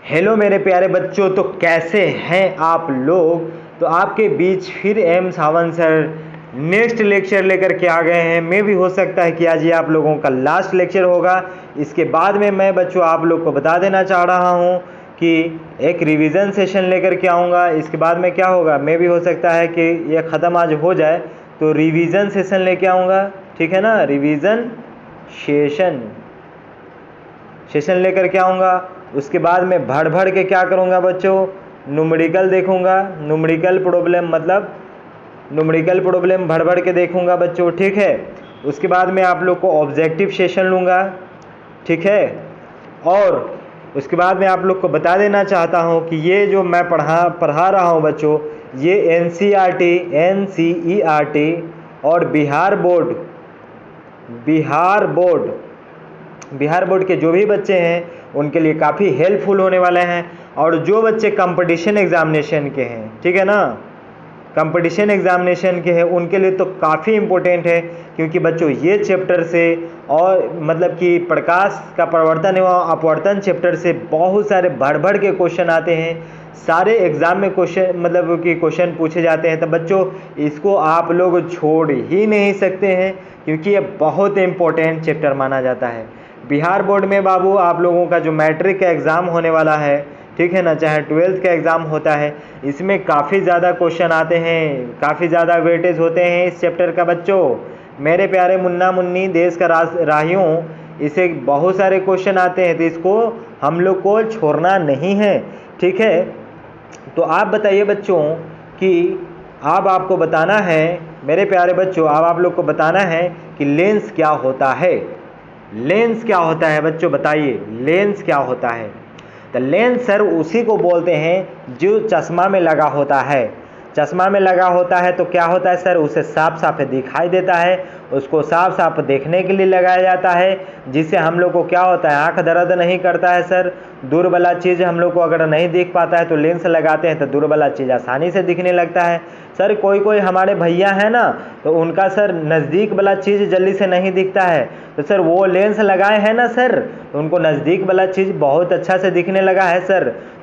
Hello मेरे प्यारे बच्चों, तो कैसे हैं आप लोग। तो आपके बीच फिर एम सावन सर नेक्स्ट लेक्चर लेकर के आ गए हैं। मे भी हो सकता है कि आज ये आप लोगों का लास्ट लेक्चर होगा। इसके बाद में मैं बच्चों आप लोग को बता देना चाह रहा हूँ कि एक रिवीजन सेशन लेकर के आऊँगा। इसके बाद में क्या होगा, मे भी हो सकता है कि ये ख़त्म आज हो जाए तो रिवीजन सेशन लेके आऊँगा। ठीक है ना, रिवीजन सेशन लेकर के आऊँगा। उसके बाद में भर के क्या करूँगा बच्चों, न्यूमेरिकल देखूँगा। न्यूमेरिकल प्रॉब्लम भर के देखूँगा बच्चों। ठीक है, उसके बाद में आप लोग को ऑब्जेक्टिव सेशन लूँगा। ठीक है, और उसके बाद में आप लोग को बता देना चाहता हूँ कि ये जो मैं पढ़ा रहा हूँ बच्चों, ये NCERT और बिहार बोर्ड के जो भी बच्चे हैं उनके लिए काफ़ी हेल्पफुल होने वाले हैं। और जो बच्चे कंपटीशन एग्जामिनेशन के हैं, ठीक है ना, कंपटीशन एग्जामिनेशन के हैं, उनके लिए तो काफ़ी इम्पोर्टेंट है। क्योंकि बच्चों ये चैप्टर से और मतलब कि प्रकाश का प्रवर्तन एवं अपवर्तन चैप्टर से बहुत सारे भर के क्वेश्चन आते हैं। सारे एग्ज़ाम में क्वेश्चन पूछे जाते हैं। तो बच्चों इसको आप लोग छोड़ ही नहीं सकते हैं, क्योंकि ये बहुत इम्पोर्टेंट चैप्टर माना जाता है। बिहार बोर्ड में बाबू आप लोगों का जो मैट्रिक का एग्ज़ाम होने वाला है, ठीक है ना, चाहे 12th का एग्ज़ाम होता है, इसमें काफ़ी ज़्यादा क्वेश्चन आते हैं, काफ़ी ज़्यादा वेटेज होते हैं इस चैप्टर का बच्चों। मेरे प्यारे मुन्ना मुन्नी देश का राहियों, इसे बहुत सारे क्वेश्चन आते हैं, तो इसको हम लोग को छोड़ना नहीं है। ठीक है, तो आप बताइए बच्चों कि अब आपको बताना है, मेरे प्यारे बच्चों, अब आप लोग को बताना है कि लेंस क्या होता है। लेंस क्या होता है बच्चों, बताइए लेंस क्या होता है। तो लेंस सर उसी को बोलते हैं जो चश्मा में लगा होता है। चश्मा में लगा होता है तो क्या होता है सर, उसे साफ साफ दिखाई देता है, उसको साफ साफ देखने के लिए लगाया जाता है, जिससे हम लोग को क्या होता है, आंख दर्द नहीं करता है सर। दूर वाला चीज़ हम लोग को अगर नहीं दिख पाता है तो लेंस लगाते हैं तो दूर वाला चीज़ आसानी से दिखने लगता है। सर कोई हमारे भैया है ना, तो उनका सर नज़दीक वाला चीज़ जल्दी से नहीं दिखता है, तो सर वो लेंस लगाए हैं ना सर, तो उनको नज़दीक वाला चीज़ बहुत अच्छा से दिखने लगा है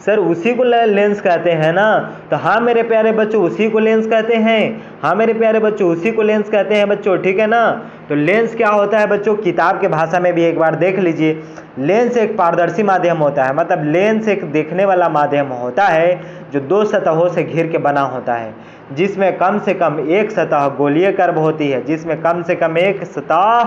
सर उसी को लेंस कहते हैं ना। तो हाँ मेरे प्यारे बच्चों, उसी को लेंस कहते हैं। हाँ मेरे प्यारे बच्चों, उसी को लेंस कहते हैं बच्चों। ठीक है ना, तो लेंस क्या होता है बच्चों, किताब के भाषा में भी एक बार देख लीजिए। लेंस एक पारदर्शी माध्यम होता है, मतलब लेंस एक देखने वाला माध्यम होता है जो दो सतहों से घिर के बना होता है, जिसमें कम से कम एक सतह गोलीय कर्व होती है, जिसमें कम से कम एक सतह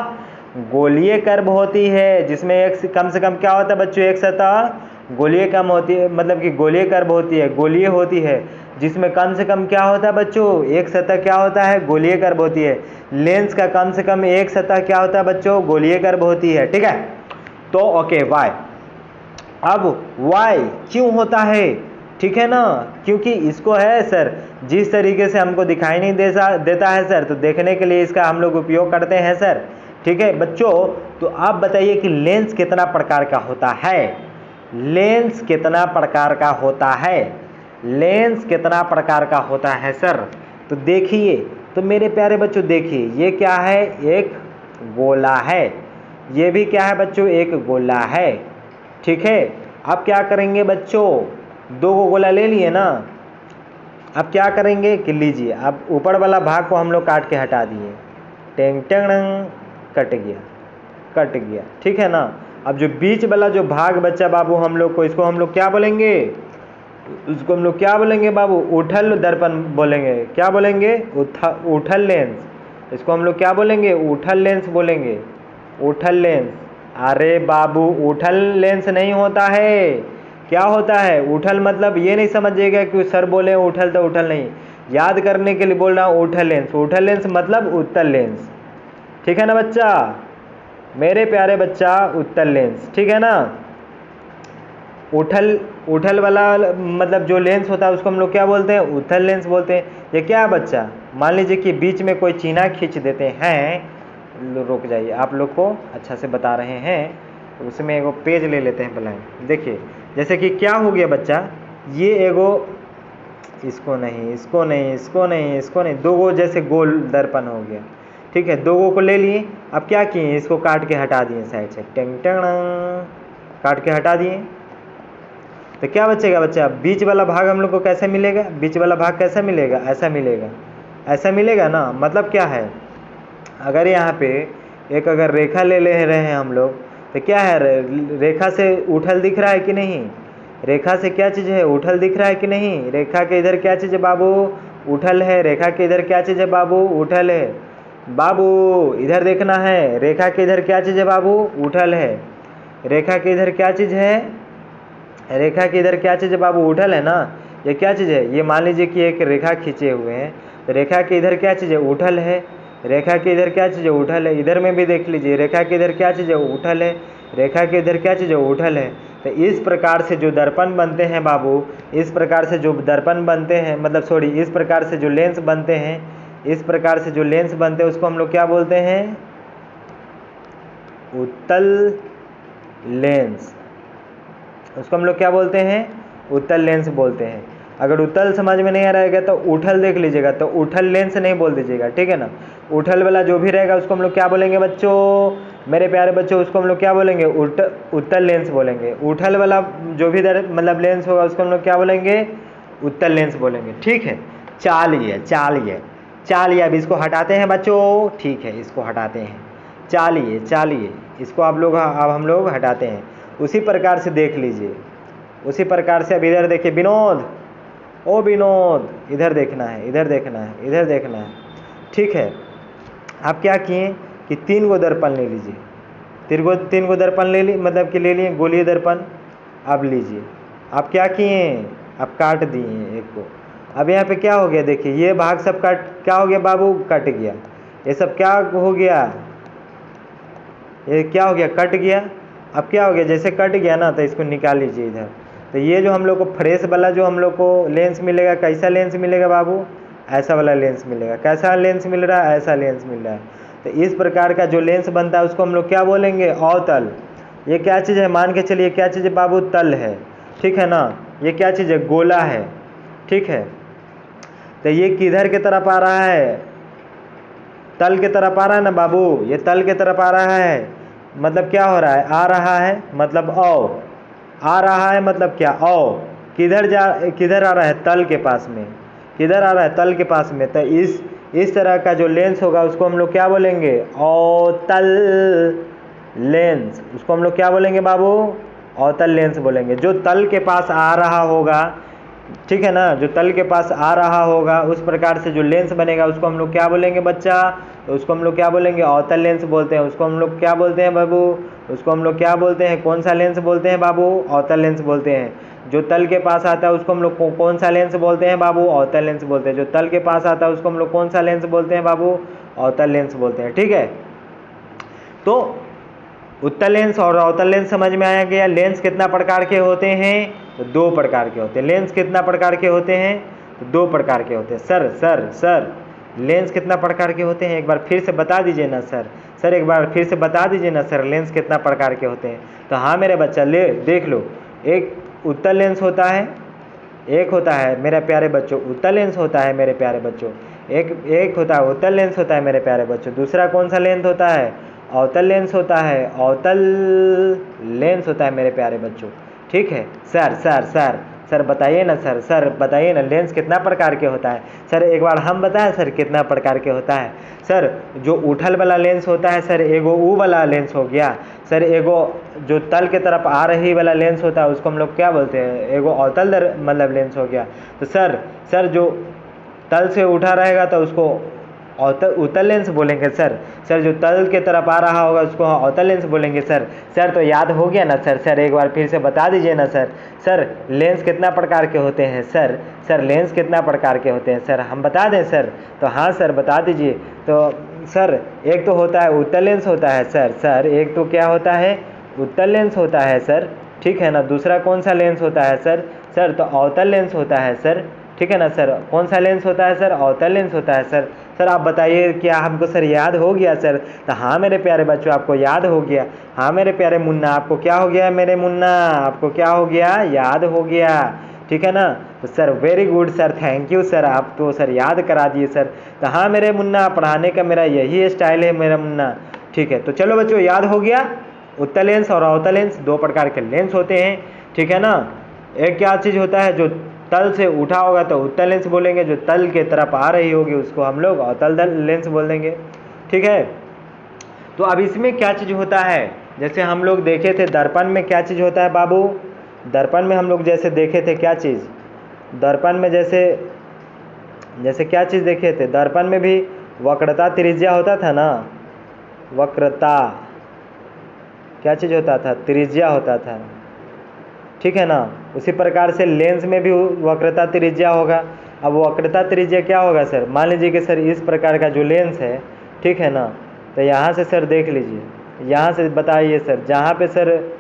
गोलीय कर्व होती है, जिसमें कम से कम क्या होता है बच्चों, एक सतह गोलीय कम होती है, मतलब कि गोलीय कर्व होती है, गोलीय होती है, जिसमें कम से कम क्या होता है बच्चों, एक सतह क्या होता है, गोलीय कर्व होती है। लेंस का कम से कम एक सतह क्या होता है बच्चों, गोलीय कर्व होती है। ठीक है, तो ओके वाई। अब वाई क्यों होता है, ठीक है ना, क्योंकि इसको है सर जिस तरीके से हमको दिखाई नहीं देता है सर, तो देखने के लिए इसका हम लोग उपयोग करते हैं सर। ठीक है बच्चों, तो आप बताइए कि लेंस कितना प्रकार का होता है। लेंस कितना प्रकार का होता है, लेंस कितना प्रकार का होता है सर। तो देखिए, तो मेरे प्यारे बच्चों देखिए, ये क्या है, एक गोला है, ये भी क्या है बच्चों, एक गोला है। ठीक है, अब क्या करेंगे बच्चों, दो गोला ले लिए ना, अब क्या करेंगे कि लीजिए, अब ऊपर वाला भाग को हम लोग काट के हटा दिए, टेंग टेंग कट गया। ठीक है ना, अब जो बीच वाला जो भाग बच्चा बाबू हम लोग को, इसको हम लोग क्या बोलेंगे, उसको हम लोग क्या बोलेंगे बाबू, उठल दर्पण बोलेंगे। क्या बोलेंगे, उठल लेंस। इसको हम लोग क्या बोलेंगे, उठल लेंस बोलेंगे, उठल लेंस। अरे बाबू उठल लेंस नहीं होता है, क्या होता है उठल, मतलब ये नहीं समझिएगा कि सर बोले उठल तो उठल नहीं, याद करने के लिए बोल रहा हूँ उठल लेंस। उठल लेंस मतलब उत्तल लेंस। ठीक है ना बच्चा, मेरे प्यारे बच्चा, उत्तल लेंस। ठीक है ना, उठल वाला मतलब जो लेंस होता है उसको हम लोग क्या बोलते हैं, उत्तल लेंस बोलते हैं। ये क्या है बच्चा, मान लीजिए कि बीच में कोई चीना खींच देते हैं, रुक जाइए आप लोग को अच्छा से बता रहे हैं, तो उसमें एगो पेज ले लेते हैं ब्लैंक। देखिए जैसे कि क्या हो गया बच्चा, ये एगो इसको नहीं, दो गो जैसे गोल दर्पण हो गया। ठीक है, दो गो को ले लिए, अब क्या किए, इसको काट के हटा दिए साइड से, टेंग टेंग काट के हटा दिए। तो क्या बचेगा बच्चा, बीच वाला भाग हम लोग को कैसे मिलेगा, बीच वाला भाग कैसा मिलेगा, ऐसा मिलेगा, ऐसा मिलेगा ना। मतलब क्या है, अगर यहाँ पे एक अगर रेखा ले रहे हैं हम लोग, तो क्या है, रेखा से उठल दिख रहा है कि नहीं, रेखा से क्या चीज़ है, उठल दिख रहा है कि नहीं। रेखा के इधर क्या चीज़ है बाबू, उठल है। रेखा के इधर क्या चीज़ है बाबू, उठल है। बाबू इधर देखना है, रेखा के इधर क्या चीज़ है बाबू, उठल है। रेखा के इधर क्या चीज़ है, रेखा के इधर क्या चीज़ है बाबू, उठल है ना। ये क्या चीज़ है, ये मान लीजिए कि एक रेखा खींचे हुए हैं, तो रेखा के इधर क्या चीज़ है, उठल है। रेखा के इधर क्या चीज़ है, उठल है। इधर में भी देख लीजिए, रेखा के इधर क्या चीज़ है, उठल है। रेखा के इधर क्या चीज़ है, उठल है। तो इस प्रकार से जो दर्पण बनते हैं बाबू, इस प्रकार से जो दर्पण बनते हैं, मतलब सॉरी, इस प्रकार से जो लेंस बनते हैं, इस प्रकार से जो लेंस बनते हैं उसको हम लोग क्या बोलते हैं, उत्तल लेंस। उसको हम लोग क्या बोलते हैं, उत्तल लेंस बोलते हैं। अगर उत्तल समझ में नहीं आ रहेगा तो उठल देख लीजिएगा, तो उठल लेंस नहीं बोल दीजिएगा, ठीक है ना। उठल वाला जो भी रहेगा उसको हम लोग क्या बोलेंगे बच्चों, मेरे प्यारे बच्चों, उसको हम लोग क्या बोलेंगे, उत्तल लेंस बोलेंगे। उठल वाला जो भी मतलब लेंस होगा उसको हम लोग क्या बोलेंगे, उत्तल लेंस बोलेंगे, ठीक है। चलिए चलिए चलिए, अब इसको हटाते हैं बच्चों, ठीक है, इसको हटाते हैं। चलिए चलिए, इसको आप लोग अब हम लोग हटाते हैं। उसी प्रकार से देख लीजिए, उसी प्रकार से अब इधर देखिए, विनोद, ओ विनोद, इधर देखना है, इधर देखना है, इधर देखना है, ठीक है। आप क्या किए कि 3 गो दर्पण ले लीजिए, 3 गो दर्पण ले ली, मतलब कि ले लिए गोलीय दर्पण। अब लीजिए, आप क्या किए, आप काट दिए एक को। अब यहाँ पे क्या हो गया, देखिए ये भाग सब कट, क्या हो गया बाबू, कट गया। ये सब क्या हो गया, ये क्या हो गया, कट गया। अब क्या हो गया, जैसे कट गया ना, तो इसको निकाल लीजिए इधर। तो ये जो हम लोग को फ्रेश वाला जो हम लोग को लेंस मिलेगा, कैसा लेंस मिलेगा बाबू, ऐसा वाला लेंस मिलेगा। कैसा लेंस मिल रहा है, ऐसा लेंस मिल रहा है। तो इस प्रकार का जो लेंस बनता है उसको हम लोग क्या बोलेंगे, अवतल। ये क्या चीज़ है, मान के चलिए क्या चीज़ है बाबू, तल है, ठीक है ना। ये क्या चीज़ है, गोला है, ठीक है। तो ये किधर के तरफ आ रहा है, तल के तरफ आ रहा है ना बाबू, ये तल के तरफ आ रहा है। मतलब क्या हो रहा है, आ रहा है मतलब औ, आ रहा है मतलब क्या, औ। किधर आ रहा है, तल के पास में। किधर आ रहा है, तल के पास में। तो इस तरह का जो लेंस होगा उसको हम लोग क्या बोलेंगे, अवतल लेंस। उसको हम लोग क्या बोलेंगे बाबू, अवतल लेंस बोलेंगे। जो तल के पास आ रहा होगा, ठीक है ना, जो तल के पास आ रहा होगा उस प्रकार से जो लेंस बनेगा उसको हम लोग क्या बोलेंगे बच्चा, तो उसको हम लोग क्या बोलेंगे, अवतल लेंस बोलते हैं। उसको हम लोग क्या बोलते हैं बाबू, उसको हम लोग क्या बोलते हैं, कौन सा लेंस बोलते हैं बाबू, अवतल लेंस बोलते हैं। जो तल के पास आता है उसको हम लोग कौन सा लेंस बोलते हैं बाबू, अवतल लेंस बोलते हैं। जो तल के पास आता है उसको हम लोग कौन सा लेंस बोलते हैं बाबू, अवतल लेंस बोलते हैं, ठीक है। तो उत्तल लेंस और अवतल लेंस समझ में आया गया। लेंस कितना प्रकार के होते हैं, तो 2 प्रकार के होते हैं। लेंस कितना प्रकार के होते हैं, तो 2 प्रकार के होते हैं। सर लेंस कितना प्रकार के होते हैं, एक बार फिर से बता दीजिए ना सर एक बार फिर से बता दीजिए ना सर, लेंस कितना प्रकार के होते हैं। तो हाँ मेरे बच्चा, ले देख लो, एक उत्तल लेंस होता है, एक होता है मेरे प्यारे बच्चों उत्तल लेंस होता है मेरे प्यारे बच्चों, एक होता है उत्तल लेंस होता है मेरे प्यारे बच्चों। दूसरा कौन सा लेंस होता है, अवतल लेंस होता है, अवतल लेंस होता है मेरे प्यारे बच्चों, ठीक है। सर बताइए ना सर बताइए ना, लेंस कितना प्रकार के होता है सर, एक बार हम बताएं सर कितना प्रकार के होता है। सर जो उठल वाला लेंस होता है सर, एगो ऊ वाला लेंस हो गया सर। एगो जो तल के तरफ आ रही वाला लेंस होता है उसको हम लोग क्या बोलते हैं, एगो अवतल मतलब लेंस हो गया। तो सर जो तल से उठा रहेगा तो उसको उत्तल लेंस बोलेंगे सर जो तल के तरफ आ रहा होगा उसको अवतल लेंस बोलेंगे सर तो याद हो गया ना सर एक बार फिर से बता दीजिए ना सर लेंस कितना प्रकार के होते हैं सर लेंस कितना प्रकार के होते हैं सर, हम बता दें सर। तो हाँ सर बता दीजिए। तो सर एक तो होता है उत्तल लेंस होता है सर एक तो क्या होता है, उत्तल लेंस होता है सर, ठीक है ना। दूसरा कौन सा लेंस होता है सर तो अवतल लेंस होता है सर, ठीक है ना सर। कौन सा लेंस होता है सर, अवतल लेंस होता है सर आप बताइए क्या हमको सर याद हो गया सर। तो हाँ मेरे प्यारे बच्चों आपको याद हो गया। हाँ मेरे प्यारे मुन्ना आपको क्या हो गया, मेरे मुन्ना आपको क्या हो गया, याद हो गया, ठीक है ना। तो sir very good sir, thank you sir, आप तो सर याद करा दिए सर। तो हाँ मेरे मुन्ना पढ़ाने का मेरा यही स्टाइल है मेरा मुन्ना, ठीक है। तो चलो बच्चों याद हो गया, उत्तल लेंस और अवतल लेंस 2 प्रकार के लेंस होते हैं, ठीक है ना। एक क्या चीज़ होता है जो तल से उठा होगा तो उत्तल लेंस बोलेंगे, जो तल के तरफ आ रही होगी उसको हम लोग अवतल लेंस बोल देंगे। ठीक है, तो अब इसमें क्या चीज़ होता है, जैसे हम लोग देखे थे दर्पण में क्या चीज़ होता है बाबू, दर्पण में हम लोग जैसे देखे थे क्या चीज़, दर्पण में जैसे क्या चीज़ देखे थे, दर्पण में भी वक्रता त्रिज्या होता था ना, वक्रता क्या चीज़ होता था, त्रिज्या होता था। ठीक है ना, उसी प्रकार से लेंस में भी वक्रता त्रिज्या होगा। अब वक्रता त्रिज्या क्या होगा सर, मान लीजिए कि सर इस प्रकार का जो लेंस है, ठीक है ना, तो यहाँ से सर देख लीजिए, यहाँ से बताइए सर, जहाँ पे सर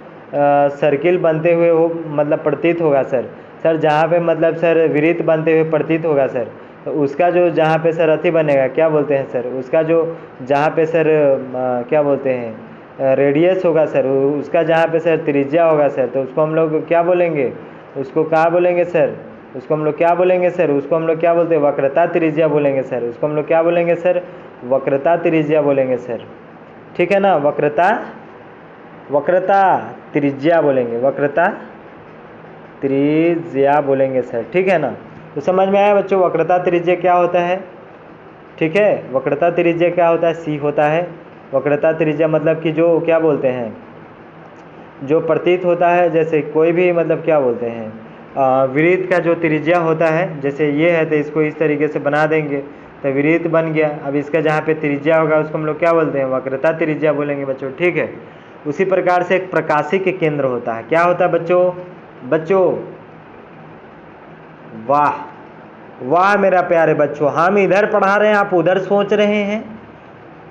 सर्किल बनते हुए वो मतलब प्रतीत होगा सर जहाँ पे मतलब सर वृत्त बनते हुए प्रतीत होगा सर, तो उसका जो जहाँ पे सर अति बनेगा क्या बोलते हैं सर, उसका जो जहाँ पे सर क्या बोलते हैं रेडियस होगा सर, उसका जहाँ पे सर त्रिज्या होगा सर, तो उसको हम लोग क्या बोलेंगे, उसको क्या बोलेंगे सर, उसको हम लोग क्या बोलेंगे सर, उसको हम लोग क्या बोलते हैं, वक्रता त्रिज्या बोलेंगे सर, उसको हम लोग क्या बोलेंगे सर, वक्रता त्रिज्या बोलेंगे सर। ठीक है ना, वक्रता त्रिज्या बोलेंगे, वक्रता त्रिज्या बोलेंगे सर। ठीक है ना, तो समझ में आया बच्चों वक्रता त्रिज्या क्या होता है। ठीक है, वक्रता त्रिज्या क्या होता है, सी होता है। वक्रता त्रिज्या मतलब कि जो क्या बोलते हैं, जो प्रतीत होता है, जैसे कोई भी मतलब क्या बोलते हैं वृत्त का जो त्रिज्या होता है, जैसे ये है तो इसको इस तरीके से बना देंगे तो वृत्त बन गया। अब इसका जहाँ पे त्रिज्या होगा उसको हम लोग क्या बोलते हैं, वक्रता त्रिज्या बोलेंगे बच्चों। ठीक है, उसी प्रकार से एक प्रकाशिक केंद्र होता है, क्या होता है बच्चों, वाह वाह मेरा प्यारे बच्चों, हम इधर पढ़ा रहे हैं आप उधर सोच रहे हैं,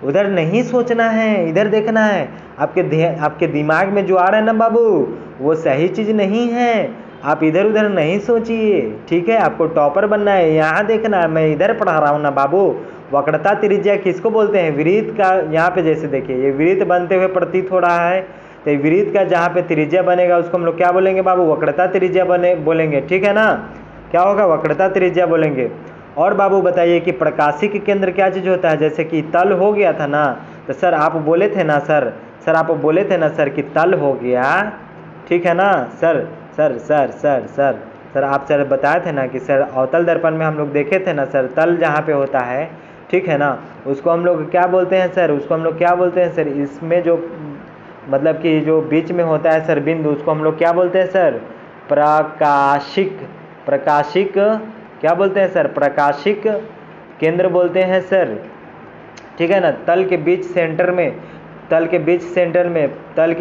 उधर नहीं सोचना है, इधर देखना है। आपके दिमाग में जो आ रहा है ना बाबू, वो सही चीज़ नहीं है, आप इधर उधर नहीं सोचिए। ठीक है, आपको टॉपर बनना है, यहाँ देखना है, मैं इधर पढ़ा रहा हूँ ना बाबू। वक्रता त्रिज्या किसको बोलते हैं, वृत्त का, यहाँ पे जैसे देखिए ये वृत्त बनते हुए प्रतीत हो रहा है, तो वृत्त का जहाँ पे त्रिज्या बनेगा उसको हम लोग क्या बोलेंगे बाबू, वक्रता त्रिज्या बोलेंगे। ठीक है ना, क्या होगा, वक्रता त्रिज्या बोलेंगे। और बाबू बताइए कि प्रकाशिक केंद्र क्या चीज़ होता है, जैसे कि तल हो गया था ना, तो सर आप बोले थे ना सर आप बोले थे ना सर कि तल हो गया। ठीक है ना सर आप सर बताए थे ना कि सर अवतल दर्पण में हम लोग देखे थे ना सर, तल जहाँ पे होता है, ठीक है ना, उसको हम लोग क्या बोलते हैं सर, उसको हम लोग क्या बोलते हैं सर, इसमें जो मतलब कि जो बीच में होता है सर बिंदु, उसको हम लोग क्या बोलते हैं सर, प्रकाशिक क्या बोलते हैं सर, प्रकाशिक केंद्र बोलते हैं सर। ठीक है ना, तल के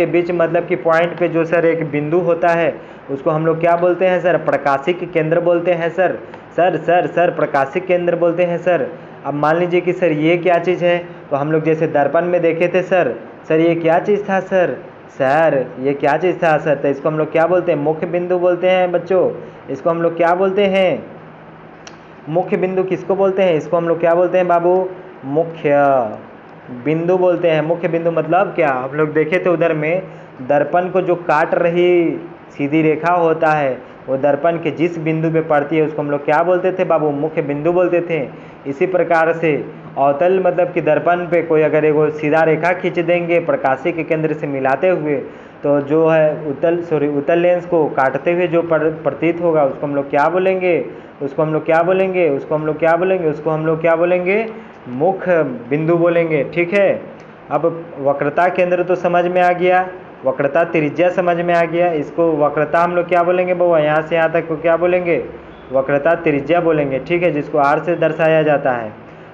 बीच मतलब कि पॉइंट पे जो सर एक बिंदु होता है उसको हम लोग क्या बोलते हैं सर, प्रकाशिक केंद्र बोलते हैं सर प्रकाशिक केंद्र बोलते हैं सर। अब मान लीजिए कि सर ये क्या चीज़ है, तो हम लोग जैसे दर्पण में देखे थे सर ये क्या चीज़ था सर ये क्या चीज़ था सर, तो इसको हम लोग क्या बोलते हैं, मुख्य बिंदु बोलते हैं बच्चों। इसको हम लोग क्या बोलते हैं, मुख्य बिंदु किसको बोलते हैं, इसको हम लोग क्या बोलते हैं बाबू, मुख्य बिंदु बोलते हैं। मुख्य बिंदु मतलब क्या, हम लोग देखे थे उधर में दर्पण को जो काट रही सीधी रेखा होता है, वो दर्पण के जिस बिंदु पे पड़ती है उसको हम लोग क्या बोलते थे बाबू, मुख्य बिंदु बोलते थे। इसी प्रकार से अवतल मतलब कि दर्पण पे कोई अगर एगो सीधा रेखा खींच देंगे प्रकाशिक के केंद्र से मिलाते हुए, तो जो है उत्तल लेंस को काटते हुए जो प्रतीत होगा उसको हम लोग क्या बोलेंगे, उसको हम लोग क्या बोलेंगे, मुख्य बिंदु बोलेंगे। ठीक है, अब वक्रता केंद्र तो समझ में आ गया, वक्रता त्रिज्या समझ में आ गया, इसको वक्रता हम लोग क्या बोलेंगे बउआ, यहाँ से यहाँ तक को क्या बोलेंगे, वक्रता त्रिज्या बोलेंगे। ठीक है, जिसको आर से दर्शाया जाता है।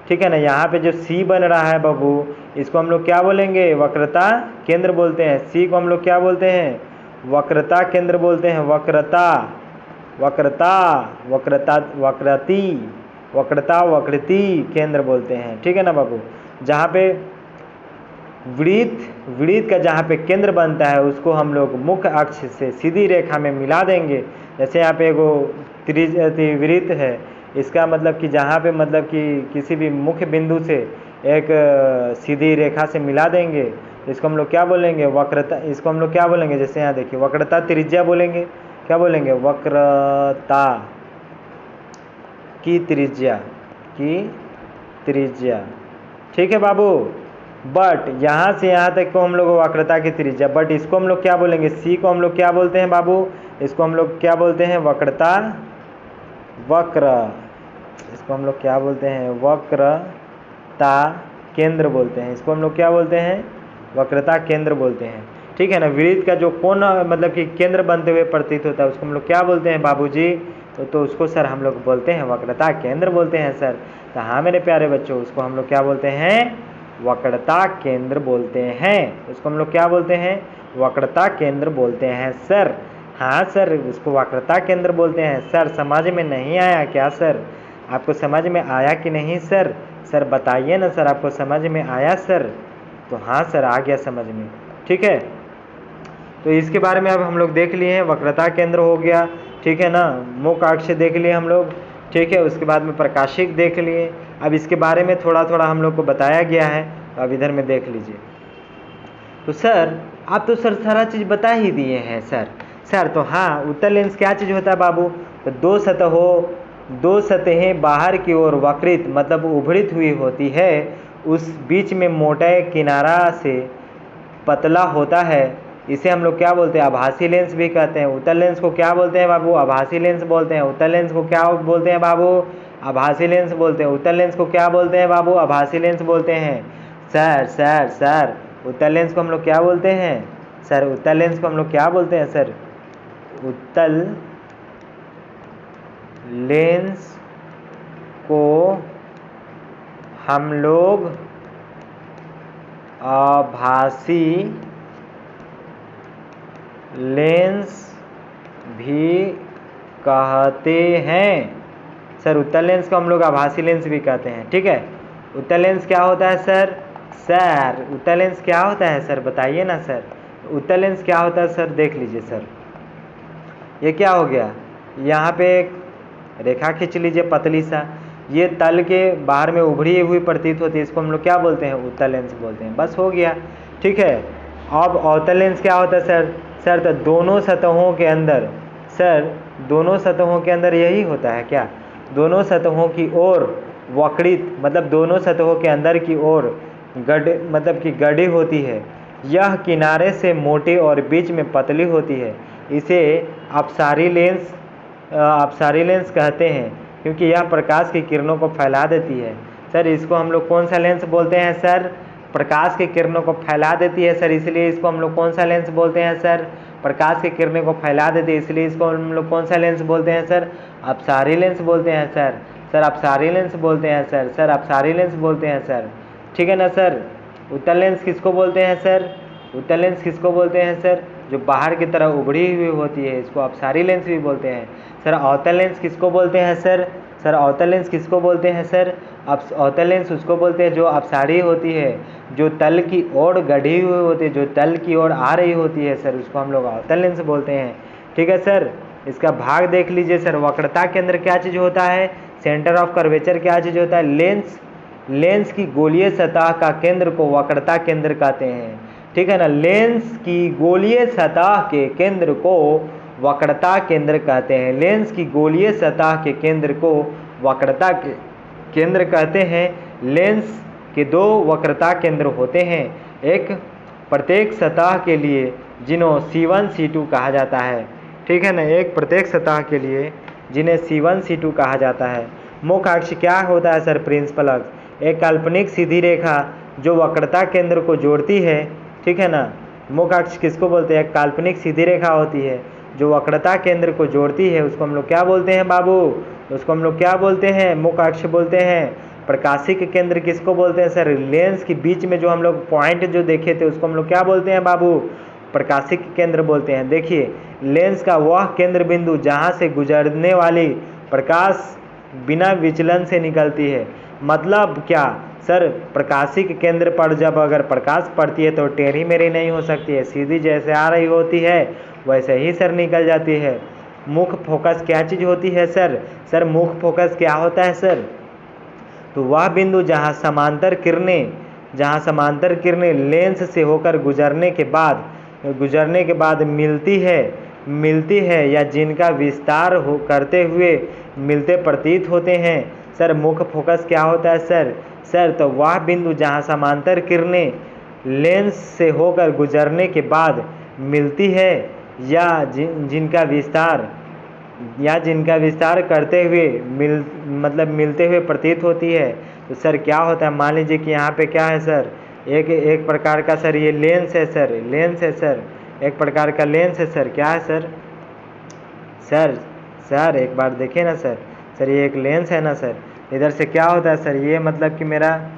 ठीक है ना, यहाँ पे जो सी बन रहा है बाबू, इसको हम लोग क्या बोलेंगे, वक्रता केंद्र बोलते हैं। सी को हम लोग क्या बोलते हैं, वक्रता केंद्र बोलते हैं। वक्रती केंद्र बोलते हैं। ठीक है ना बाबू, जहाँ पे वृत्त का जहाँ पे केंद्र बनता है उसको हम लोग मुख्य अक्ष से सीधी रेखा में मिला देंगे। जैसे यहाँ पे एगो वृत्त है, इसका मतलब कि जहाँ पे मतलब कि किसी भी मुख्य बिंदु से एक सीधी रेखा से मिला देंगे, इसको हम लोग क्या बोलेंगे, वक्रता। इसको हम लोग क्या बोलेंगे, जैसे यहाँ देखिए वक्रता त्रिज्या बोलेंगे। क्या बोलेंगे, वक्रता की त्रिज्या। ठीक है बाबू, बट यहाँ से यहाँ तक को हम लोग वक्रता की त्रिज्या, बट इसको हम लोग क्या बोलेंगे, सी को हम लोग क्या बोलते हैं बाबू, इसको हम लोग क्या बोलते हैं, वक्रता वक्र, इसको हम लोग क्या बोलते हैं, वक्रता केंद्र बोलते हैं, इसको हम लोग क्या बोलते हैं, वक्रता केंद्र बोलते हैं। ठीक है ना। वृत्त का जो कोण मतलब कि केंद्र बनते हुए प्रतीत होता है उसको हम लोग क्या बोलते हैं बाबूजी, तो उसको सर हम लोग बोलते हैं वक्रता केंद्र बोलते हैं सर। तो हाँ मेरे प्यारे बच्चों, उसको हम लोग क्या बोलते हैं, वक्रता केंद्र बोलते हैं। उसको हम लोग क्या बोलते हैं, वक्रता केंद्र बोलते हैं सर। हाँ सर, उसको वक्रता केंद्र बोलते हैं सर। समझ में नहीं आया क्या सर, आपको समझ में आया कि नहीं सर, सर बताइए ना सर, आपको समझ में आया सर। तो हाँ सर आ गया समझ में। ठीक है, तो इसके बारे में अब हम लोग देख लिए हैं, वक्रता केंद्र हो गया, ठीक है ना, मुख अक्ष देख लिए हम लोग, ठीक है। उसके बाद में प्रकाशिक देख लिए। अब इसके बारे में थोड़ा थोड़ा हम लोग को बताया गया है, तो अब इधर में देख लीजिए। तो सर आप तो सर सारा चीज़ बता ही दिए हैं सर तो हाँ, उत्तल लेंस क्या चीज़ होता है बाबू, तो दो सतहें बाहर की ओर वक्रित मतलब उभरित हुई होती है, उस बीच में मोटा किनारा से पतला होता है, इसे हम लोग क्या बोलते हैं, आभासी लेंस भी कहते हैं। उत्तल लेंस को क्या बोलते हैं बाबू, आभासी लेंस बोलते हैं। उत्तल लेंस को क्या बोलते हैं बाबू, आभासी लेंस बोलते हैं। उत्तल लेंस को क्या बोलते हैं बाबू, आभासी लेंस बोलते हैं। सर उत्तल लेंस को हम लोग क्या बोलते हैं सर, उत्तल लेंस को हम लोग क्या बोलते हैं सर, उत्तल लेंस को हम लोग आभासी लेंस भी कहते हैं सर। उत्तल लेंस को हम लोग आभासी लेंस भी कहते हैं। ठीक है, उत्तल लेंस क्या होता है सर, उत्तल लेंस क्या होता है सर, बताइए ना सर, उत्तल लेंस क्या होता है सर, देख लीजिए सर। ये क्या हो गया, यहाँ पे एक रेखा खींच लीजिए पतली सा, ये तल के बाहर में उभरी हुई प्रतीत होती है, इसको हम लोग क्या बोलते हैं, उत्तल लेंस बोलते हैं। बस हो गया। ठीक है, अब अवतल लेंस क्या होता है सर, तो दोनों सतहों के अंदर, सर दोनों सतहों के अंदर यही होता है क्या, दोनों सतहों की ओर वक्रित मतलब दोनों सतहों के अंदर की ओर मतलब कि गड़ी होती है, यह किनारे से मोटी और बीच में पतली होती है, इसे अपसारी लेंस कहते हैं, क्योंकि यह प्रकाश की किरणों को फैला देती है। सर इसको हम लोग कौन सा लेंस बोलते हैं सर, प्रकाश की किरणों को फैला देती है सर, इसलिए इसको हम लोग कौन सा लेंस बोलते हैं सर, प्रकाश की किरणों को फैला देती है, इसलिए इसको हम लोग कौन सा लेंस बोलते हैं सर, अपसारी लेंस बोलते हैं सर अपसारी लेंस बोलते हैं सर अपसारी लेंस बोलते हैं सर। ठीक है ना सर। उत्तल लेंस किसको बोलते हैं सर, उत्तल लेंस किसको बोलते हैं सर, जो बाहर की तरह उभरी हुई होती है, इसको अपसारी लेंस भी बोलते हैं। सर अवतल लेंस किसको बोलते हैं सर अवतल लेंस किसको बोलते हैं सर, अवतल लेंस उसको बोलते हैं जो अपसारी होती है, जो तल की ओर गढ़ी हुई होती है, जो तल की ओर आ रही होती है सर, उसको हम लोग अवतल लेंस बोलते हैं। ठीक है सर। इसका भाग देख लीजिए सर, वक्रता केंद्र क्या चीज़ होता है, सेंटर ऑफ कर्वेचर क्या चीज़ होता है, लेंस की गोलीय सतह का केंद्र को वक्रता केंद्र कहते हैं। ठीक है ना, लेंस की गोलीय सतह के केंद्र को वक्रता केंद्र कहते हैं, लेंस की गोलीय सतह के केंद्र को वक्रता के केंद्र कहते हैं। लेंस के दो वक्रता केंद्र होते हैं, एक प्रत्येक सतह के लिए जिन्हें C1 C2 कहा जाता है। ठीक है ना, एक प्रत्येक सतह के लिए जिन्हें C1 C2 कहा जाता है। मुख्य अक्ष क्या होता है सर, प्रिंसिपल अक्ष, एक काल्पनिक सीधी रेखा जो वक्रता केंद्र को जोड़ती है। ठीक है ना, मुख्य अक्ष किसको बोलते हैं, काल्पनिक सीधी रेखा होती है जो वक्रता केंद्र को जोड़ती है, उसको हम लोग क्या बोलते हैं बाबू, उसको हम लोग क्या बोलते हैं, मुख्य अक्ष बोलते हैं। प्रकाशिक केंद्र किसको बोलते हैं सर, लेंस के बीच में जो हम लोग पॉइंट जो देखे थे उसको हम लोग क्या बोलते हैं बाबू, प्रकाशिक केंद्र बोलते हैं। देखिए लेंस का वह केंद्र बिंदु जहाँ से गुजरने वाली प्रकाश बिना विचलन से निकलती है। मतलब क्या सर, प्रकाशिक केंद्र पर जब अगर प्रकाश पड़ती है तो टेढ़ी मेढ़ी नहीं हो सकती है, सीधी जैसे आ रही होती है वैसे ही सर निकल जाती है। मुख्य फोकस क्या चीज़ होती है सर मुख्य फोकस क्या होता है सर, तो वह बिंदु जहाँ समांतर किरणें लेंस से होकर गुजरने के बाद मिलती है या जिनका विस्तार करते हुए मिलते प्रतीत होते हैं। सर मुख्य फोकस क्या होता है सर? सर तो वह बिंदु जहाँ समांतर किरणें लेंस से होकर गुजरने के बाद मिलती है या जिनका विस्तार करते हुए मिलते हुए प्रतीत होती है। तो सर क्या होता है, मान लीजिए कि यहाँ पे क्या है सर, एक प्रकार का सर ये लेंस है सर, एक प्रकार का लेंस है सर। क्या है सर? सर एक बार देखिए ना सर ये एक लेंस है ना सर। इधर से क्या होता है सर, ये मतलब कि मेरा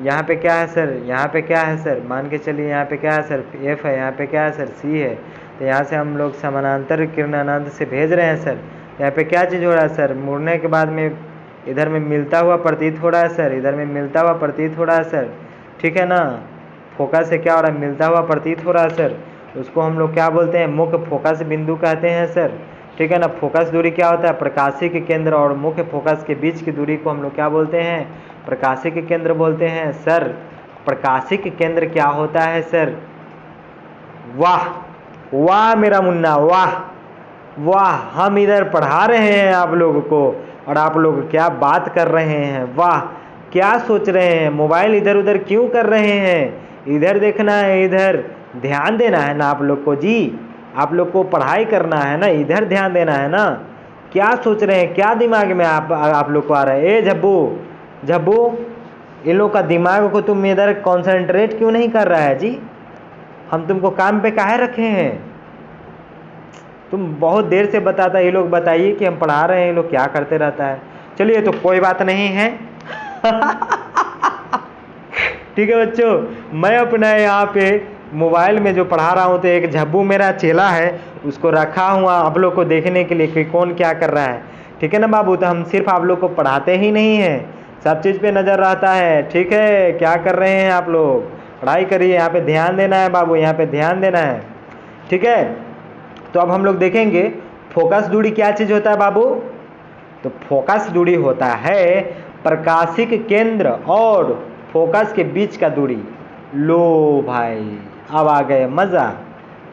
यहाँ पे क्या है सर, यहाँ पे क्या है सर, मान के चलिए यहाँ पे क्या है सर, F है, यहाँ पे क्या है सर, C है। तो यहाँ से हम लोग समानांतर किरण अनंत से भेज रहे हैं सर। यहाँ पे क्या चीज़ हो रहा है सर, मुड़ने के बाद में इधर में मिलता हुआ प्रतीत हो रहा है सर, इधर में मिलता हुआ प्रतीत हो रहा है सर, ठीक है ना। फोकस से क्या हो रहा है, मिलता हुआ प्रतीत हो रहा है सर। उसको हम लोग क्या बोलते हैं, मुख्य फोकस बिंदु कहते हैं सर, ठीक है ना। फोकस दूरी क्या होता है, प्रकाशिक केंद्र और मुख्य फोकस के बीच की दूरी को हम लोग क्या बोलते हैं, प्रकाशिक केंद्र बोलते हैं सर। प्रकाशिक केंद्र क्या होता है सर? वाह वाह मेरा मुन्ना, वाह वाह, हम इधर पढ़ा रहे हैं आप लोगों को और आप लोग क्या बात कर रहे हैं, वाह क्या सोच रहे हैं, मोबाइल इधर उधर क्यों कर रहे हैं, इधर देखना है, इधर ध्यान देना है ना आप लोग को जी, आप लोग को पढ़ाई करना है ना, इधर ध्यान देना है ना। क्या सोच रहे हैं, क्या दिमाग में आप लोग को आ रहा है? ए झब्बू इन लोग का दिमाग को तुम इधर कंसंट्रेट क्यों नहीं कर रहा है जी? हम तुमको काम पे काहे रखे हैं? तुम बहुत देर से बताता, ये लोग बताइए कि हम पढ़ा रहे हैं, ये लोग क्या करते रहता है। चलिए तो कोई बात नहीं है। ठीक है बच्चों, मैं अपना यहाँ पे मोबाइल में जो पढ़ा रहा हूँ तो एक झब्बू मेरा चेला है, उसको रखा हुआ आप लोग को देखने के लिए कि कौन क्या कर रहा है, ठीक है ना बाबू। तो हम सिर्फ आप लोग को पढ़ाते ही नहीं हैं, सब चीज़ पे नज़र रहता है, ठीक है। क्या कर रहे हैं आप लोग, पढ़ाई करिए, यहाँ पे ध्यान देना है बाबू, यहाँ पे ध्यान देना है, ठीक है। तो अब हम लोग देखेंगे फोकस दूरी क्या चीज़ होता है बाबू। तो फोकस दूरी होता है प्रकाशिक केंद्र और फोकस के बीच का दूरी। लो भाई अब आ गया मज़ा,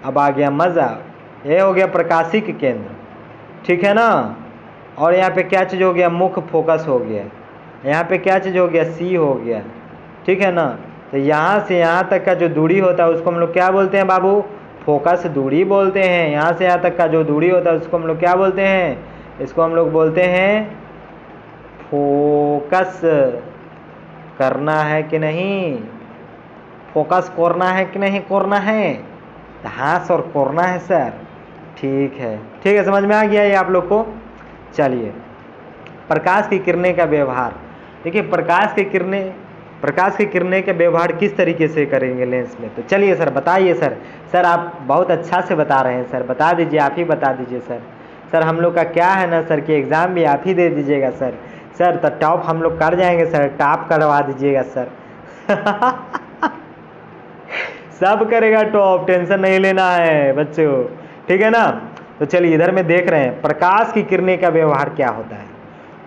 अब आ गया मज़ा। ये हो गया प्रकाशिक केंद्र, ठीक है ना। और यहाँ पे क्या चीज़ हो गया, मुख्य फोकस हो गया। यहाँ पे क्या चीज़ हो गया, C हो गया, ठीक है ना। तो यहाँ से यहाँ तक का जो दूरी होता है उसको हम लोग क्या बोलते हैं बाबू, फोकस दूरी बोलते हैं। यहाँ से यहाँ तक का जो दूरी होता है उसको हम लोग क्या बोलते हैं, इसको हम लोग बोलते हैं फोकस। करना है कि नहीं, फोकस करना है कि नहीं करना है? हाँ सर करना है सर, ठीक है समझ में आ गया ये आप लोग को। चलिए प्रकाश की किरणें का व्यवहार देखिए, प्रकाश की किरणें का व्यवहार किस तरीके से करेंगे लेंस में। तो चलिए सर बताइए सर आप बहुत अच्छा से बता रहे हैं सर, बता दीजिए, आप ही बता दीजिए सर हम लोग का क्या है ना सर कि एग्ज़ाम भी आप ही दे दीजिएगा सर तो टॉप हम लोग कर जाएंगे सर, टॉप करवा दीजिएगा सर। सब करेगा टॉप, टेंशन नहीं लेना है बच्चों, ठीक है ना। तो चलिए इधर में देख रहे हैं प्रकाश की किरणें का व्यवहार क्या होता है।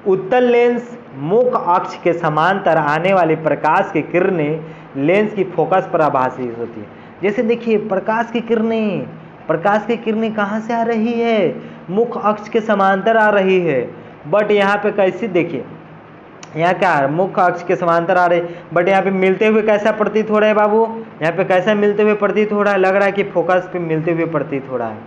उत्तल लेंस मुख्य अक्ष के समांतर आने वाली प्रकाश की किरणें लेंस की फोकस पर आभासित होती है। जैसे देखिए प्रकाश की किरणें कहाँ से आ रही है, मुख्य अक्ष के समांतर आ रही है। बट यहाँ पे कैसी देखिए, यहाँ क्या है, मुख्य अक्ष के समांतर आ रही, बट यहाँ पे मिलते हुए कैसा प्रतीत हो रहा है बाबू, यहाँ पे कैसा मिलते हुए प्रतीत हो रहा है, लग रहा है कि फोकस पे मिलते हुए प्रतीत हो रहा है,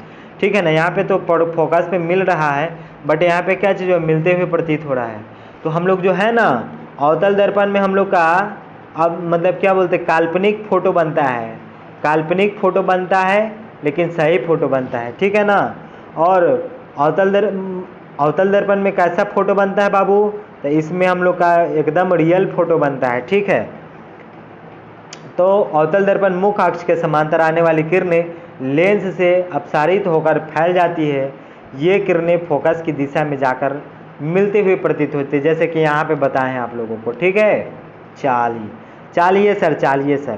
ठीक है ना। यहाँ पे तो फोकस पे मिल रहा है, बट यहाँ पे क्या चीज़ मिलते हुए प्रतीत हो रहा है। तो हम लोग जो है ना अवतल दर्पण में हम लोग का अब मतलब क्या बोलते हैं, काल्पनिक फोटो बनता है, काल्पनिक फोटो बनता है लेकिन सही फोटो बनता है, ठीक है ना। और अवतल दर्पण में कैसा फोटो बनता है बाबू, तो इसमें हम लोग का एकदम रियल फोटो बनता है, ठीक है। तो अवतल दर्पण मुख्य अक्ष के समांतर आने वाली किरणें लेंस से अपसारित होकर फैल जाती है। ये किरणें फोकस की दिशा में जाकर मिलते हुए प्रतीत होते हैं, जैसे कि यहाँ पे बताए हैं आप लोगों को, ठीक है। चालिए सर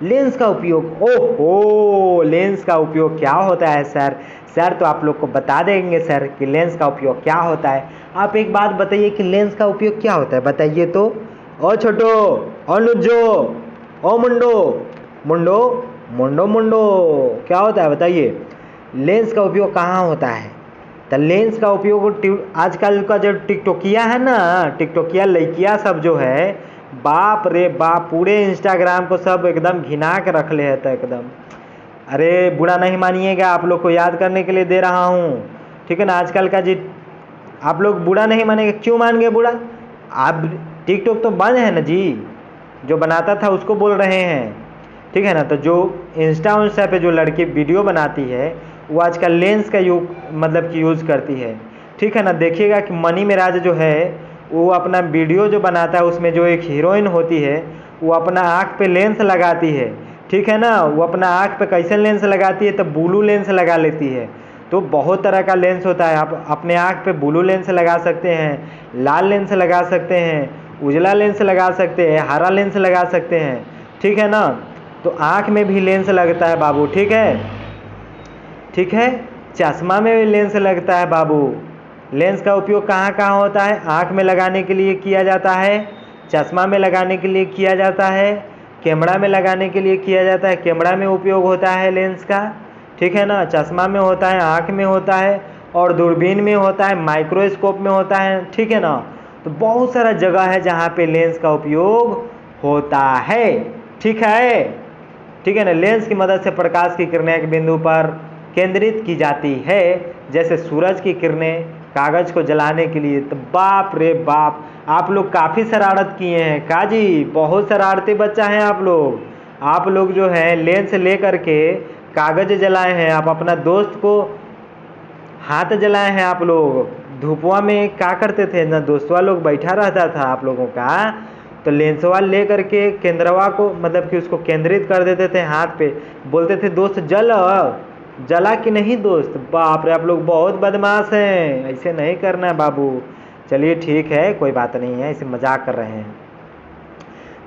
लेंस का उपयोग, ओहो लेंस का उपयोग क्या होता है सर तो आप लोग को बता देंगे सर कि लेंस का उपयोग क्या होता है। आप एक बात बताइए कि लेंस का उपयोग क्या होता है, बताइए तो। ओ छोटो, ओ नुज्जो, ओ मुंडो क्या होता है बताइए, लेंस का उपयोग कहाँ होता है, तो लेंस का उपयोग आजकल का जो टिकटोकिया है ना, टिकटोकिया लड़कियाँ सब जो है, बाप रे बाप, पूरे इंस्टाग्राम को सब एकदम घिना के रख ले है। तो एकदम, अरे बुरा नहीं मानिएगा, आप लोग को याद करने के लिए दे रहा हूँ, ठीक है ना। आजकल का जी, आप लोग बुरा नहीं मानेंगे, क्यों मान गए बुरा? आप टिकटॉक तो बंद है ना जी, जो बनाता था उसको बोल रहे हैं, ठीक है ना। तो जो इंस्टा पे जो लड़की वीडियो बनाती है वो आजकल लेंस का मतलब कि यूज़ करती है, ठीक है ना। देखिएगा कि मनी मिराज जो है वो अपना वीडियो जो बनाता है उसमें जो एक हीरोइन होती है वो अपना आँख पे लेंस लगाती है, ठीक है ना। वो अपना आँख पे कैसे लेंस लगाती है? तो ब्लू लेंस लगा लेती है। तो बहुत तरह का लेंस होता है, आप अपने आँख पे ब्लू लेंस लगा सकते हैं, लाल लेंस लगा सकते हैं, उजला लेंस लगा सकते हैं, हरा लेंस लगा सकते हैं, ठीक है ना। तो आँख में भी लेंस लगता है बाबू, ठीक है, ठीक है। चश्मा में भी लेंस लगता है बाबू। लेंस का उपयोग कहाँ कहाँ होता है? आँख में लगाने के लिए किया जाता है, चश्मा में लगाने के लिए किया जाता है, कैमरा में लगाने के लिए किया जाता है, कैमरा में उपयोग होता है लेंस का, ठीक है ना। चश्मा में होता है, आँख में होता है, और दूरबीन में होता है, माइक्रोस्कोप में होता है, ठीक है ना। तो बहुत सारा जगह है जहाँ पे लेंस का उपयोग होता है, ठीक है, ठीक है ना। लेंस की मदद से प्रकाश की किरणें एक बिंदु पर केंद्रित की जाती है, जैसे सूरज की किरणें कागज को जलाने के लिए। तो बाप रे बाप, आप लोग काफ़ी शरारत किए हैं काजी, बहुत शरारती बच्चा हैं आप लोग। आप लोग जो है लेंस ले करके कागज जलाए हैं, आप अपना दोस्त को हाथ जलाए हैं। आप लोग धूपवा में क्या करते थे ना, दोस्तवा लोग बैठा रहता था आप लोगों का, तो लेंसवा ले करके केंद्रवा को मतलब कि उसको केंद्रित कर देते थे हाथ पे, बोलते थे दोस्त जला कि नहीं दोस्त। बाप रे, आप लोग बहुत बदमाश हैं, ऐसे नहीं करना है बाबू। चलिए ठीक है, कोई बात नहीं है, इसे मजाक कर रहे हैं।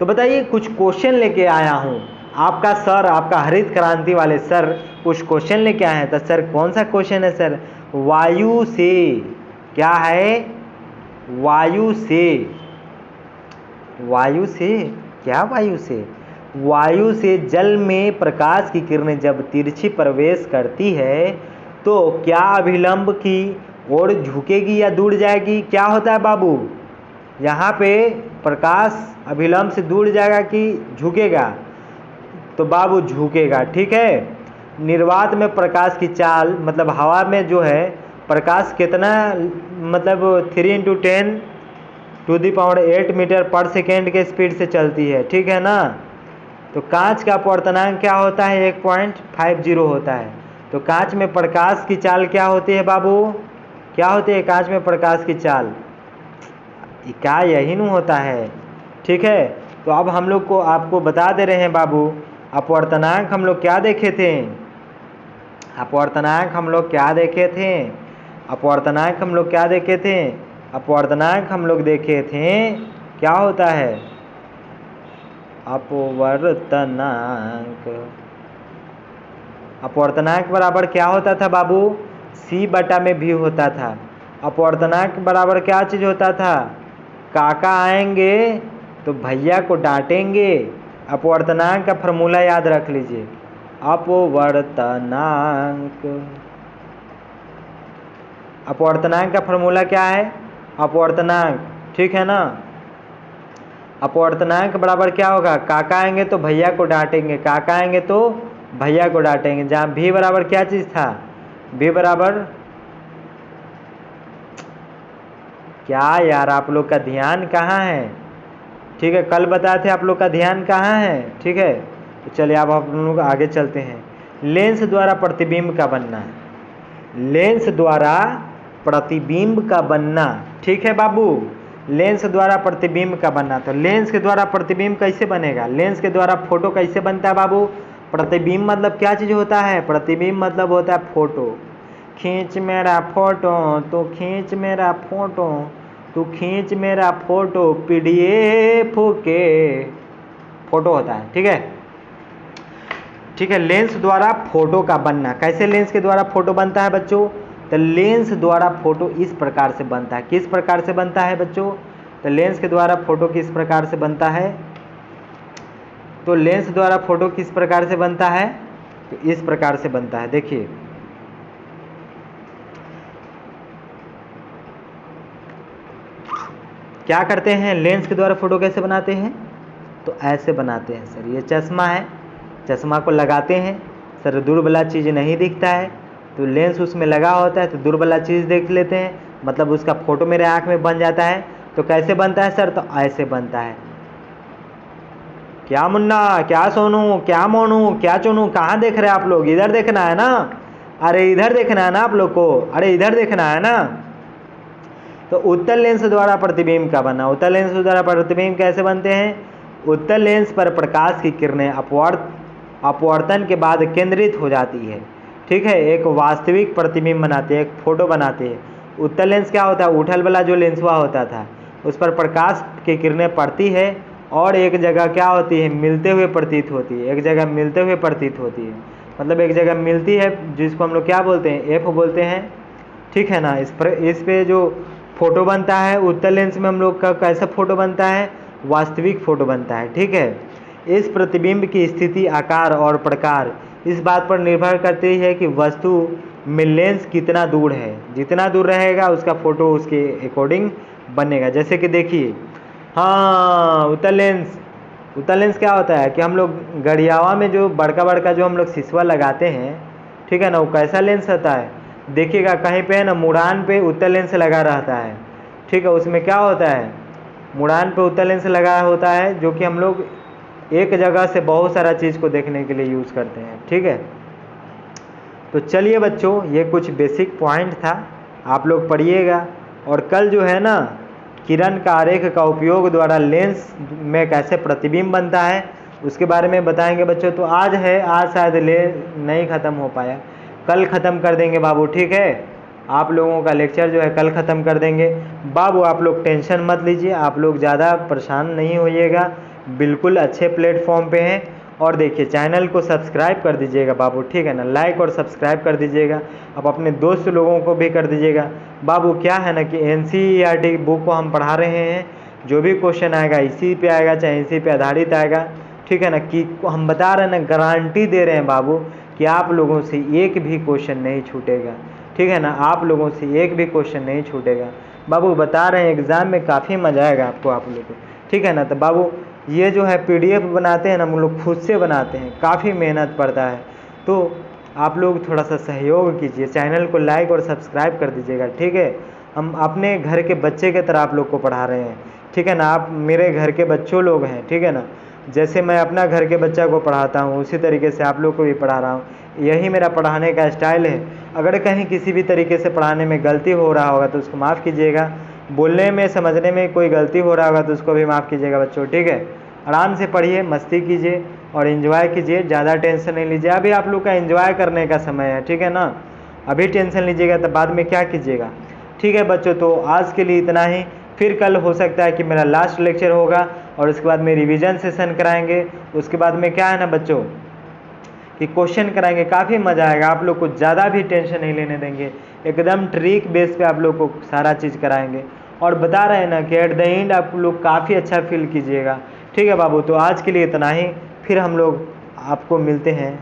तो बताइए, कुछ क्वेश्चन लेके आया हूँ, आपका सर, आपका हरित क्रांति वाले सर कुछ क्वेश्चन लेके आए हैं। तो सर कौन सा क्वेश्चन है सर? वायु से, क्या है? वायु से, वायु से क्या? वायु से जल में प्रकाश की किरणें जब तिरछी प्रवेश करती है तो क्या अभिलंब की ओर झुकेगी या दूर जाएगी? क्या होता है बाबू? यहाँ पे प्रकाश अभिलंब से दूर जाएगा कि झुकेगा? तो बाबू झुकेगा, ठीक है। निर्वात में प्रकाश की चाल, मतलब हवा में जो है प्रकाश कितना, मतलब 3×10⁸ मीटर पर सेकेंड के स्पीड से चलती है, ठीक है ना। तो कांच का अपवर्तनांक क्या होता है? 1.50 होता है। तो कांच में प्रकाश की चाल क्या होती है बाबू? क्या होती है कांच में प्रकाश की चाल? क्या यही नहीं होता है, ठीक है। तो अब हम लोग को आपको बता दे रहे हैं बाबू, अपवर्तनांक हम लोग क्या देखे थे? अपवर्तनांक हम लोग क्या देखे थे? अपवर्तनांक हम लोग क्या देखे थे? अपवर्तनांक हम लोग देखे थे, क्या होता है अपवर्तनांक? अपवर्तनांक बराबर क्या होता था बाबू? C/V होता था। अपवर्तनांक बराबर क्या चीज़ होता था? काका आएंगे तो भैया को डांटेंगे। अपवर्तनांक का फॉर्मूला याद रख लीजिए, अपवर्तनांक। अपवर्तनांक का फॉर्मूला क्या है? अपवर्तनांक, ठीक है ना। अपवर्तनांक बराबर क्या होगा? काका आएंगे तो भैया को डांटेंगे, काका आएंगे तो भैया को डांटेंगे। जहाँ भी बराबर क्या चीज़ था? भी बराबर क्या यार, आप लोग का ध्यान कहाँ है? ठीक है, कल बताए थे आप लोग का ध्यान कहाँ है, ठीक है। तो चलिए अब आप लोग आगे चलते हैं। लेंस द्वारा प्रतिबिंब का बनना, लेंस द्वारा प्रतिबिंब का बनना, ठीक है बाबू। लेंस द्वारा प्रतिबिंब का बनना, तो लेंस के द्वारा प्रतिबिंब कैसे बनेगा? लेंस के द्वारा फोटो कैसे बनता है बाबू? प्रतिबिंब मतलब क्या चीज़ होता है? प्रतिबिंब मतलब होता है फोटो। खींच मेरा फोटो, तो खींच मेरा फोटो, तू खींच मेरा फोटो, PDF के फोटो होता है, ठीक है, ठीक है। लेंस द्वारा फोटो का बनना, कैसे लेंस के द्वारा फोटो बनता है बच्चों? तो लेंस द्वारा फोटो इस प्रकार से बनता है। किस प्रकार से बनता है बच्चों? तो लेंस के द्वारा फोटो किस प्रकार से बनता है? तो लेंस द्वारा फोटो किस प्रकार से बनता है? तो इस प्रकार से बनता है, देखिए। क्या करते हैं, लेंस के द्वारा फ़ोटो कैसे बनाते हैं, तो ऐसे बनाते हैं सर। ये चश्मा है, चश्मा को लगाते हैं सर, दूर वाला चीज़ नहीं दिखता है, तो लेंस उसमें लगा होता है तो दूर वाला चीज़ देख लेते हैं, मतलब उसका फ़ोटो मेरे आँख में बन जाता है। तो कैसे बनता है सर, तो ऐसे बनता है। क्या मुन्ना, क्या सोनू, क्या मोनू, क्या चोनू, कहाँ देख रहे हैं आप लोग, इधर देखना है ना, अरे इधर देखना है ना आप लोग को, अरे इधर देखना है ना। तो उत्तल लेंस द्वारा प्रतिबिंब का बना, उत्तल लेंस द्वारा प्रतिबिंब कैसे बनते हैं, उत्तल लेंस पर प्रकाश की किरणें अपवर्तन के बाद केंद्रित हो जाती है, ठीक है, एक वास्तविक प्रतिबिंब बनाते हैं, एक फोटो बनाते हैं। उत्तल लेंस क्या होता है, उठल वाला जो लेंस हुआ होता था उस पर प्रकाश की किरणें पड़ती है और एक जगह क्या होती है, मिलते हुए प्रतीत होती है, एक जगह मिलते हुए प्रतीत होती है, मतलब एक जगह मिलती है, जिसको हम लोग क्या बोलते हैं, एफ बोलते हैं, ठीक है ना। इस पे जो फोटो बनता है उत्तल लेंस में हम लोग का कैसा फोटो बनता है, वास्तविक फोटो बनता है, ठीक है। इस प्रतिबिंब की स्थिति, आकार और प्रकार इस बात पर निर्भर करती है कि वस्तु में लेंस कितना दूर है, जितना दूर रहेगा उसका फोटो उसके अकॉर्डिंग बनेगा। जैसे कि देखिए, हाँ उत्तल लेंस क्या होता है कि हम लोग गड़ियावा में जो बड़का बड़का जो हम लोग सिसवा लगाते हैं, ठीक है ना, वो कैसा लेंस होता है, देखिएगा कहीं पे है ना मुड़ान पे उत्तल लेंस लगा रहता है, ठीक है, उसमें क्या होता है, मुड़ान पे उत्तल लेंस लगा होता है, जो कि हम लोग एक जगह से बहुत सारा चीज़ को देखने के लिए यूज़ करते हैं, ठीक है। तो चलिए बच्चों, ये कुछ बेसिक पॉइंट था, आप लोग पढ़िएगा, और कल जो है ना किरण का आरेख का उपयोग द्वारा लेंस में कैसे प्रतिबिंब बनता है उसके बारे में बताएंगे बच्चों। तो आज शायद नहीं ख़त्म हो पाया, कल ख़त्म कर देंगे बाबू, ठीक है, आप लोगों का लेक्चर जो है कल ख़त्म कर देंगे बाबू। आप लोग टेंशन मत लीजिए, आप लोग ज़्यादा परेशान नहीं होइएगा, बिल्कुल अच्छे प्लेटफॉर्म पे हैं। और देखिए चैनल को सब्सक्राइब कर दीजिएगा बाबू, ठीक है ना, लाइक और सब्सक्राइब कर दीजिएगा, अब अपने दोस्त लोगों को भी कर दीजिएगा बाबू। क्या है ना कि NCERT बुक को हम पढ़ा रहे हैं, जो भी क्वेश्चन आएगा इसी पे आएगा, चाहे इसी पे आधारित आएगा, ठीक है ना, कि हम बता रहे हैं ना, गारंटी दे रहे हैं बाबू कि आप लोगों से एक भी क्वेश्चन नहीं छूटेगा, ठीक है ना, आप लोगों से एक भी क्वेश्चन नहीं छूटेगा बाबू, बता रहे हैं एग्ज़ाम में काफ़ी मज़ा आएगा आपको, आप लोगों को, ठीक है ना। तो बाबू ये जो है PDF बनाते हैं ना, हम लोग खुद से बनाते हैं, काफ़ी मेहनत पड़ता है, तो आप लोग थोड़ा सा सहयोग कीजिए, चैनल को लाइक और सब्सक्राइब कर दीजिएगा, ठीक है। हम अपने घर के बच्चे की तरह आप लोग को पढ़ा रहे हैं, ठीक है ना, आप मेरे घर के बच्चों लोग हैं, ठीक है ना, जैसे मैं अपना घर के बच्चा को पढ़ाता हूँ उसी तरीके से आप लोग को भी पढ़ा रहा हूँ, यही मेरा पढ़ाने का स्टाइल है। अगर कहीं किसी भी तरीके से पढ़ाने में गलती हो रहा होगा तो उसको माफ़ कीजिएगा, बोलने में समझने में कोई गलती हो रहा होगा तो उसको भी माफ़ कीजिएगा बच्चों, ठीक है। आराम से पढ़िए, मस्ती कीजिए और एंजॉय कीजिए, ज़्यादा टेंशन नहीं लीजिए, अभी आप लोग का एंजॉय करने का समय है, ठीक है ना, अभी टेंशन लीजिएगा तो बाद में क्या कीजिएगा, ठीक है बच्चों। तो आज के लिए इतना ही, फिर कल हो सकता है कि मेरा लास्ट लेक्चर होगा और उसके बाद में रिवीजन सेशन कराएंगे, उसके बाद में क्या है ना बच्चों कि क्वेश्चन कराएंगे, काफ़ी मज़ा आएगा, आप लोग को ज़्यादा भी टेंशन नहीं लेने देंगे, एकदम ट्रिक बेस पे आप लोग को सारा चीज़ कराएंगे, और बता रहे हैं ना कि एट द एंड आप लोग काफ़ी अच्छा फील कीजिएगा, ठीक है बाबू। तो आज के लिए इतना ही, फिर हम लोग आपको मिलते हैं